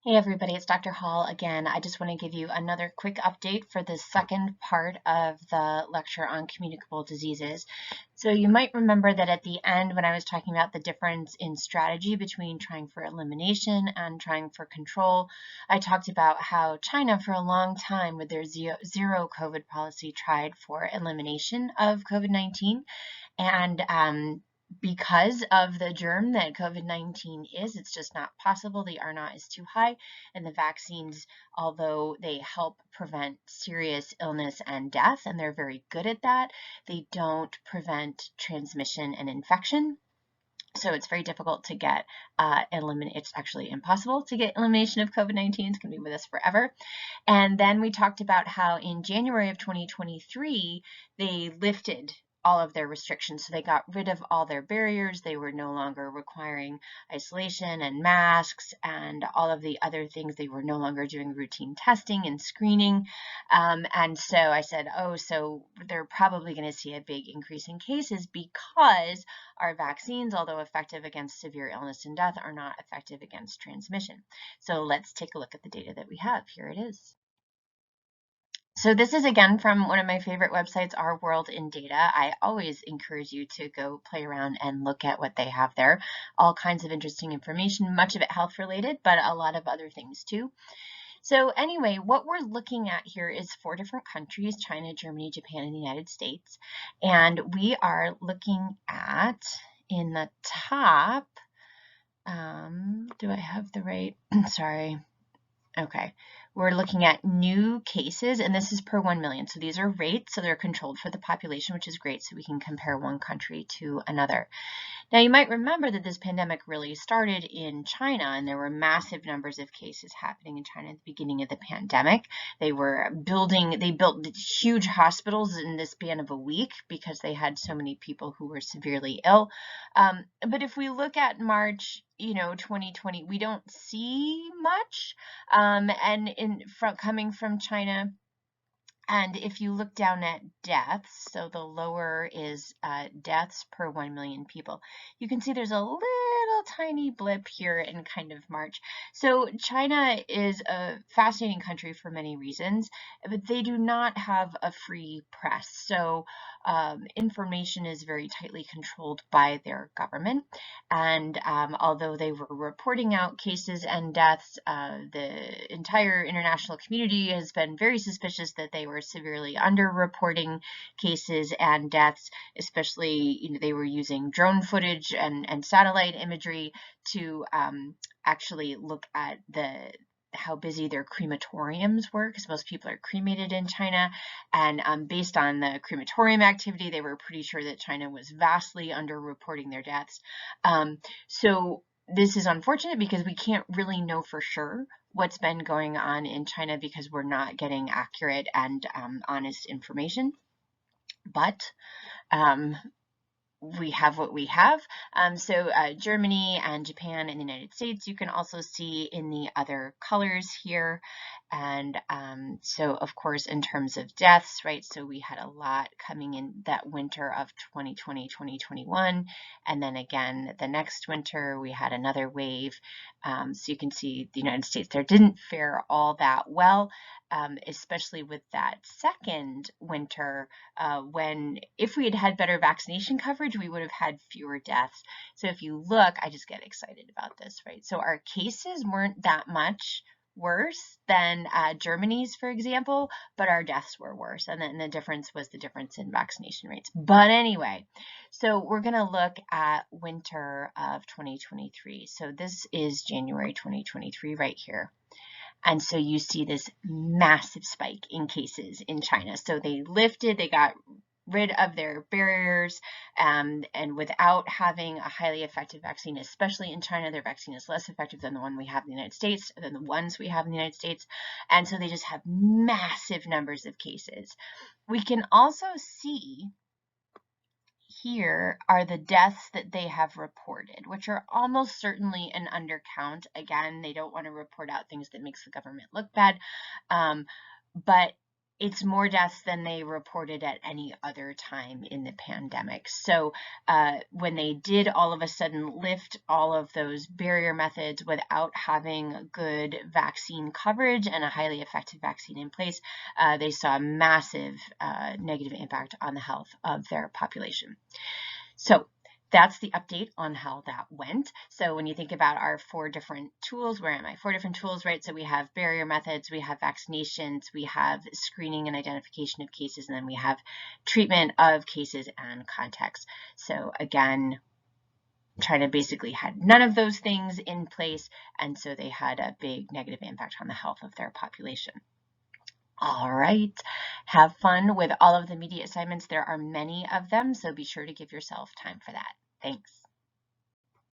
Hey everybody, it's Dr. Hall again. I just want to give you another quick update for the second part of the lecture on communicable diseases. So you might remember that at the end when I was talking about the difference in strategy between trying for elimination and trying for control, I talked about how China for a long time with their zero COVID policy tried for elimination of COVID-19 and because of the germ that COVID-19 is, it's just not possible. The R naught is too high, and the vaccines, although they help prevent serious illness and death, and they're very good at that, they don't prevent transmission and infection. So it's very difficult to get it's actually impossible to get elimination of COVID-19. It's going to be with us forever. And then we talked about how in January of 2023, they lifted all of their restrictions. So they got rid of all their barriers. They were no longer requiring isolation and masks and all of the other things. They were no longer doing routine testing and screening. And so I said, oh, so they're probably going to see a big increase in cases because our vaccines, although effective against severe illness and death, are not effective against transmission. So let's take a look at the data that we have. Here it is. So this is again from one of my favorite websites, Our World in Data. I always encourage you to go play around and look at what they have there. All kinds of interesting information, much of it health related, but a lot of other things too. So anyway, what we're looking at here is 4 different countries, China, Germany, Japan, and the United States. And we are looking at, in the top, do I have the right, sorry. Okay, we're looking at new cases, and this is per 1 million. So these are rates, so they're controlled for the population, which is great, so we can compare one country to another. Now, you might remember that this pandemic really started in China, and there were massive numbers of cases happening in China at the beginning of the pandemic. They built huge hospitals in the span of a week because they had so many people who were severely ill. But if we look at March, 2020, we don't see much. Coming from China. And if you look down at deaths, so the lower is deaths per 1 million people, you can see there's a little tiny blip here in kind of March. So China is a fascinating country for many reasons, but they do not have a free press. So information is very tightly controlled by their government. And although they were reporting out cases and deaths, the entire international community has been very suspicious that they were severely underreporting cases and deaths, especially, they were using drone footage and satellite imagery to actually look at how busy their crematoriums were, because most people are cremated in China. And based on the crematorium activity, they were pretty sure that China was vastly underreporting their deaths. So this is unfortunate because we can't really know for sure what's been going on in China because we're not getting accurate and honest information. But we have what we have. So Germany and Japan and the United States, you can also see in the other colors here. And so, of course, in terms of deaths, right, so we had a lot coming in that winter of 2020, 2021. And then again, the next winter, we had another wave. So you can see the United States there didn't fare all that well, especially with that second winter, if we had had better vaccination coverage, we would have had fewer deaths. So if you look, I just get excited about this, right? So our cases weren't that much worse than Germany's, for example, but our deaths were worse. And then the difference was the difference in vaccination rates. But anyway, so we're going to look at winter of 2023. So this is January 2023 right here. And so you see this massive spike in cases in China. So they got rid of their barriers, and without having a highly effective vaccine, especially in China, their vaccine is less effective than the ones we have in the United States. And so they just have massive numbers of cases. We can also see here are the deaths that they have reported, which are almost certainly an undercount. Again, they don't want to report out things that makes the government look bad. But it's more deaths than they reported at any other time in the pandemic. So when they did all of a sudden lift all of those barrier methods without having good vaccine coverage and a highly effective vaccine in place, they saw a massive negative impact on the health of their population. So that's the update on how that went. So when you think about our 4 different tools, where am I? 4 different tools, right? So we have barrier methods, we have vaccinations, we have screening and identification of cases, and then we have treatment of cases and contacts. So again, China basically had none of those things in place, and so they had a big negative impact on the health of their population. All right, have fun with all of the media assignments. There are many of them, so be sure to give yourself time for that. Thanks.